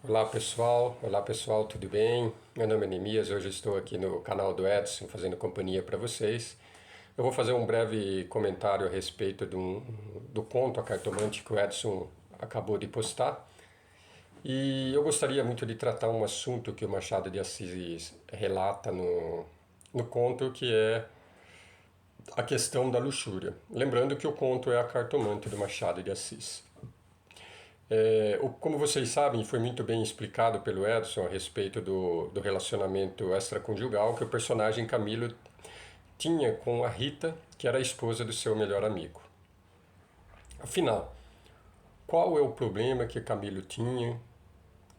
Olá pessoal, tudo bem? Meu nome é Neemias, hoje estou aqui no canal do Edson fazendo companhia para vocês. Eu vou fazer um breve comentário a respeito do conto A Cartomante que o Edson acabou de postar. E eu gostaria muito de tratar um assunto que o Machado de Assis relata no conto, que é a questão da luxúria. Lembrando que o conto é A Cartomante do Machado de Assis. Como vocês sabem, foi muito bem explicado pelo Edson a respeito do relacionamento extraconjugal que o personagem Camilo tinha com a Rita, que era a esposa do seu melhor amigo. Afinal, qual é o problema que Camilo tinha?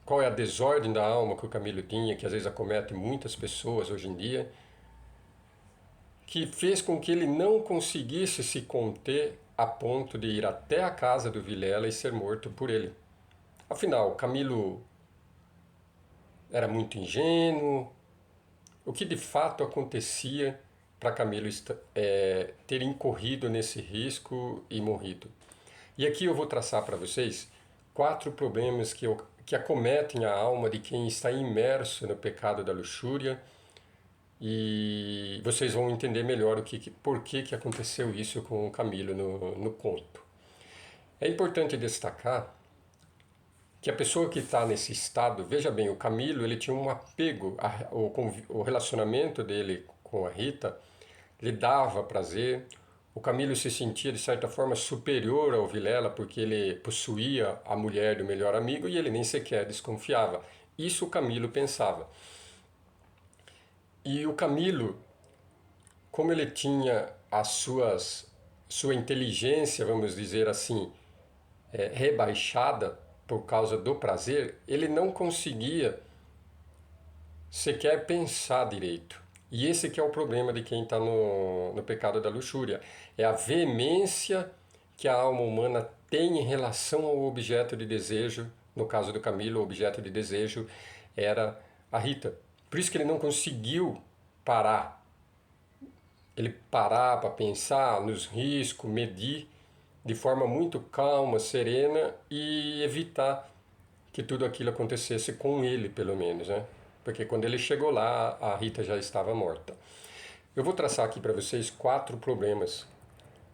Qual é a desordem da alma que o Camilo tinha, que às vezes acomete muitas pessoas hoje em dia, que fez com que ele não conseguisse se conter a ponto de ir até a casa do Vilela e ser morto por ele? Afinal, Camilo era muito ingênuo? O que de fato acontecia para Camilo ter incorrido nesse risco e morrido? E aqui eu vou traçar para vocês 4 problemas que acometem a alma de quem está imerso no pecado da luxúria, e vocês vão entender melhor por que aconteceu isso com o Camilo no conto. É importante destacar que a pessoa que está nesse estado, veja bem, o Camilo ele tinha um apego, o relacionamento dele com a Rita lhe dava prazer. O Camilo se sentia de certa forma superior ao Vilela porque ele possuía a mulher do melhor amigo e ele nem sequer desconfiava. Isso o Camilo pensava. E o Camilo, como ele tinha sua inteligência, vamos dizer assim, rebaixada por causa do prazer, ele não conseguia sequer pensar direito. E esse que é o problema de quem está no pecado da luxúria. É a veemência que a alma humana tem em relação ao objeto de desejo. No caso do Camilo, o objeto de desejo era a Rita. Por isso que ele não conseguiu parar. Ele parar para pensar nos riscos, medir de forma muito calma, serena e evitar que tudo aquilo acontecesse com ele, pelo menos, né? Porque quando ele chegou lá, a Rita já estava morta. Eu vou traçar aqui para vocês 4 problemas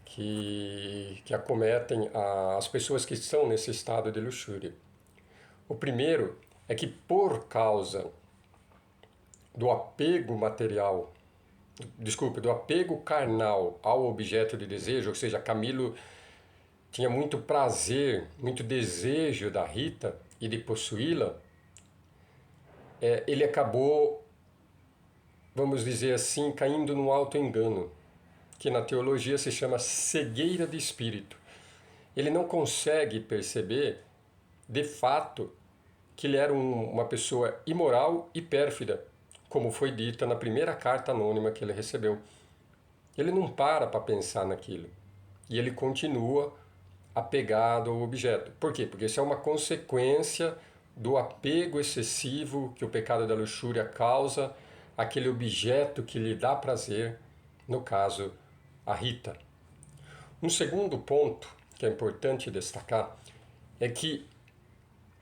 que acometem as pessoas que estão nesse estado de luxúria. O primeiro é que por causa do apego material, do apego carnal ao objeto de desejo, ou seja, Camilo tinha muito prazer, muito desejo da Rita e de possuí-la, ele acabou, vamos dizer assim, caindo num auto-engano, que na teologia se chama cegueira de espírito. Ele não consegue perceber, de fato, que ele era uma pessoa imoral e pérfida, como foi dita na primeira carta anônima que ele recebeu. Ele não para pensar naquilo. E ele continua apegado ao objeto. Por quê? Porque isso é uma consequência do apego excessivo que o pecado da luxúria causa àquele objeto que lhe dá prazer, no caso, a Rita. Um segundo ponto que é importante destacar é que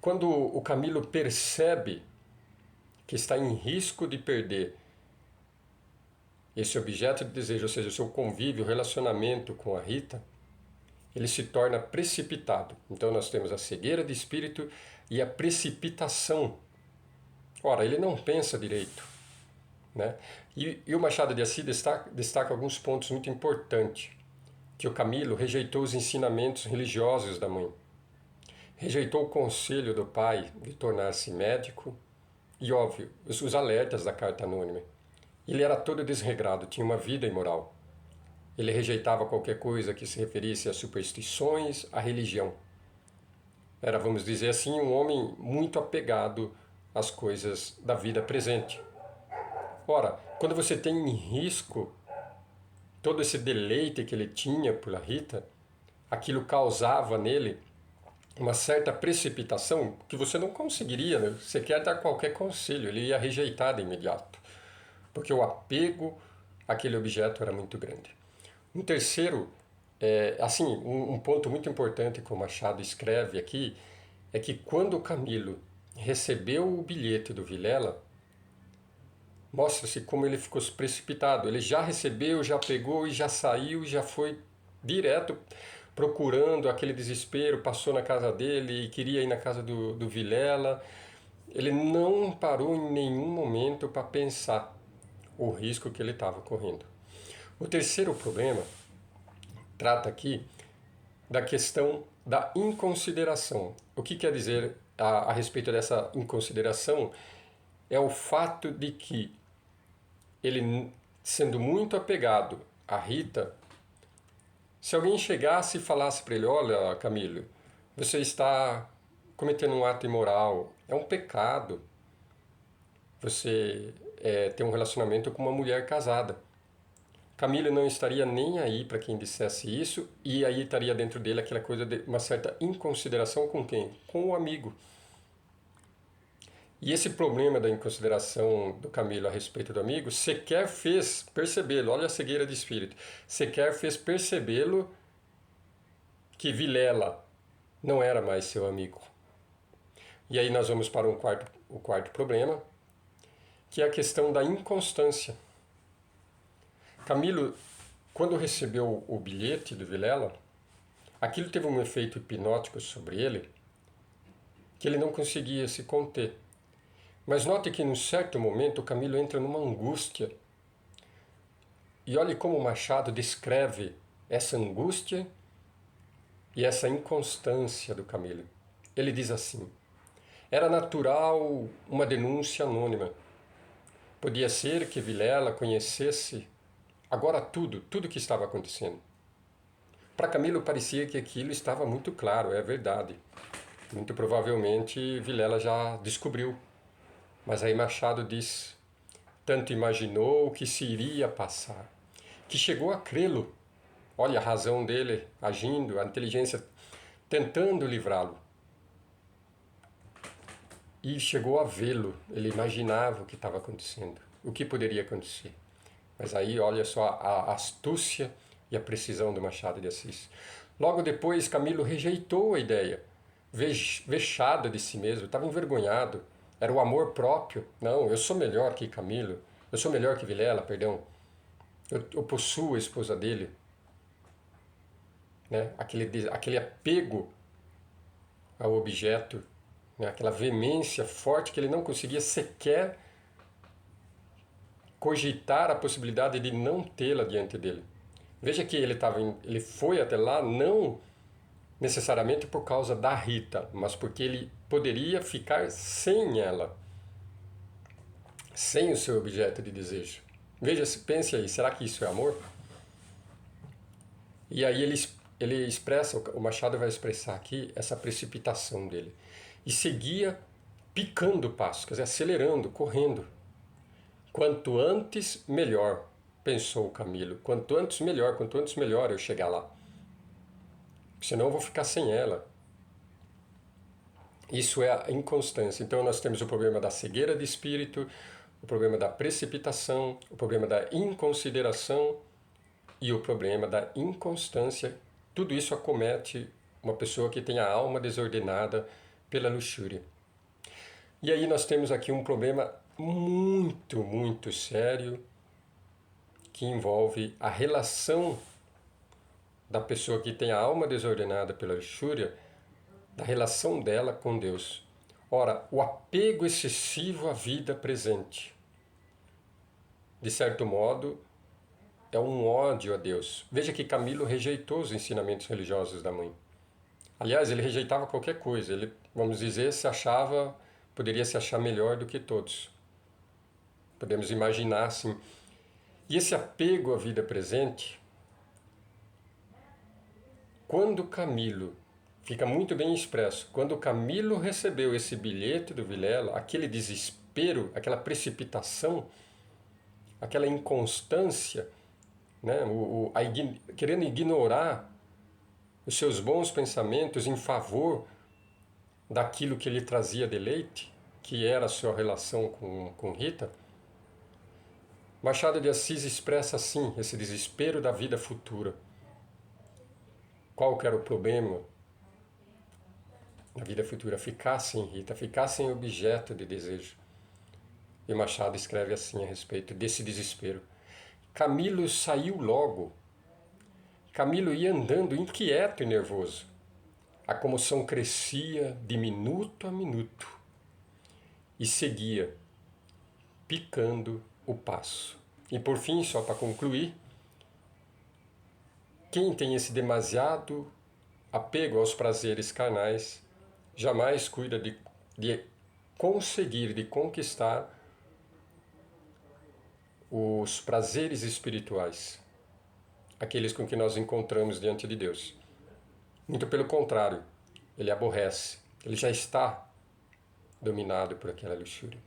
quando o Camilo percebe que está em risco de perder esse objeto de desejo, ou seja, o seu convívio, o relacionamento com a Rita, ele se torna precipitado. Então nós temos a cegueira de espírito e a precipitação. Ora, ele não pensa direito, né? E o Machado de Assis destaca alguns pontos muito importantes. Que o Camilo rejeitou os ensinamentos religiosos da mãe, rejeitou o conselho do pai de tornar-se médico e, óbvio, os alertas da carta anônima. Ele era todo desregrado, tinha uma vida imoral. Ele rejeitava qualquer coisa que se referisse a superstições, à religião. Era, vamos dizer assim, um homem muito apegado às coisas da vida presente. Ora, quando você tem em risco todo esse deleite que ele tinha pela Rita, aquilo causava nele uma certa precipitação que você não conseguiria, né? Você quer dar qualquer conselho, ele ia rejeitar de imediato, porque o apego àquele objeto era muito grande. Um terceiro, um ponto muito importante que o Machado escreve aqui, é que quando o Camilo recebeu o bilhete do Vilela, mostra-se como ele ficou precipitado. Ele já recebeu, já pegou e já saiu, já foi direto procurando aquele desespero, passou na casa dele e queria ir na casa do Vilela. Ele não parou em nenhum momento para pensar o risco que ele estava correndo. O terceiro problema trata aqui da questão da inconsideração. O que quer dizer a respeito dessa inconsideração? É o fato de que ele, sendo muito apegado à Rita, se alguém chegasse e falasse para ele: olha, Camilo, você está cometendo um ato imoral, é um pecado você ter um relacionamento com uma mulher casada. Camilo não estaria nem aí para quem dissesse isso, e aí estaria dentro dele aquela coisa de uma certa inconsideração com quem? Com o amigo. E esse problema da inconsideração do Camilo a respeito do amigo sequer fez percebê-lo, olha a cegueira de espírito, sequer fez percebê-lo que Vilela não era mais seu amigo. E aí nós vamos para o quarto problema, que é a questão da inconstância. Camilo, quando recebeu o bilhete do Vilela, aquilo teve um efeito hipnótico sobre ele, que ele não conseguia se conter. Mas note que, num certo momento, o Camilo entra numa angústia. E olhe como o Machado descreve essa angústia e essa inconstância do Camilo. Ele diz assim: era natural uma denúncia anônima. Podia ser que Vilela conhecesse agora tudo o que estava acontecendo. Para Camilo parecia que aquilo estava muito claro, é verdade. Muito provavelmente Vilela já descobriu. Mas aí Machado diz: tanto imaginou que se iria passar, que chegou a crê-lo. Olha a razão dele agindo, a inteligência tentando livrá-lo. E chegou a vê-lo, ele imaginava o que estava acontecendo, o que poderia acontecer. Mas aí olha só a astúcia e a precisão do Machado de Assis. Logo depois, Camilo rejeitou a ideia, vexado de si mesmo, estava envergonhado. Era o amor próprio. Não, eu sou melhor que Camilo, eu sou melhor que Vilela, perdão. Eu possuo a esposa dele. Né? Aquele apego ao objeto, né? Aquela veemência forte que ele não conseguia sequer cogitar a possibilidade de não tê-la diante dele. Veja que ele foi até lá não necessariamente por causa da Rita, mas porque ele poderia ficar sem ela, sem o seu objeto de desejo. Veja, pense aí, será que isso é amor? E aí ele expressa, o Machado vai expressar aqui essa precipitação dele. E seguia picando o passo, quer dizer, acelerando, correndo. Quanto antes, melhor, pensou Camilo. Quanto antes, melhor eu chegar lá. Senão eu vou ficar sem ela. Isso é a inconstância. Então nós temos o problema da cegueira de espírito, o problema da precipitação, o problema da inconsideração e o problema da inconstância. Tudo isso acomete uma pessoa que tem a alma desordenada pela luxúria. E aí nós temos aqui um problema muito, muito sério que envolve a relação da pessoa que tem a alma desordenada pela luxúria, da relação dela com Deus. Ora, o apego excessivo à vida presente, de certo modo, é um ódio a Deus. Veja que Camilo rejeitou os ensinamentos religiosos da mãe. Aliás, ele rejeitava qualquer coisa. Ele, vamos dizer, poderia se achar melhor do que todos. Podemos imaginar assim. E esse apego à vida presente, quando Camilo, fica muito bem expresso, quando Camilo recebeu esse bilhete do Vilela, aquele desespero, aquela precipitação, aquela inconstância, né, querendo ignorar os seus bons pensamentos em favor daquilo que lhe trazia deleite, que era a sua relação com Rita, Machado de Assis expressa assim esse desespero da vida futura. Qual que era o problema? na vida futura, ficar sem Rita, ficar sem objeto de desejo. E Machado escreve assim a respeito desse desespero. Camilo saiu logo. Camilo ia andando inquieto e nervoso. A comoção crescia de minuto a minuto e seguia, picando o passo. E por fim, só para concluir, quem tem esse demasiado apego aos prazeres carnais jamais cuida de conseguir, de conquistar os prazeres espirituais, aqueles com que nós encontramos diante de Deus. Muito pelo contrário, ele aborrece, ele já está dominado por aquela luxúria.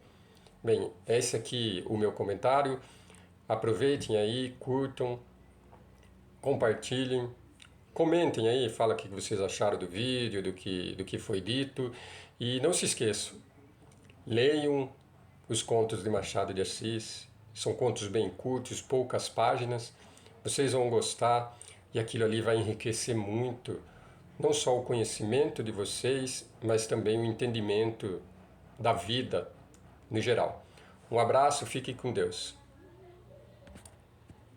Bem, esse aqui o meu comentário. Aproveitem aí, curtam, compartilhem, comentem aí, fala o que vocês acharam do vídeo, do que foi dito. E não se esqueçam, leiam os contos de Machado de Assis. São contos bem curtos, poucas páginas. Vocês vão gostar e aquilo ali vai enriquecer muito, não só o conhecimento de vocês, mas também o entendimento da vida no geral. Um abraço, fique com Deus.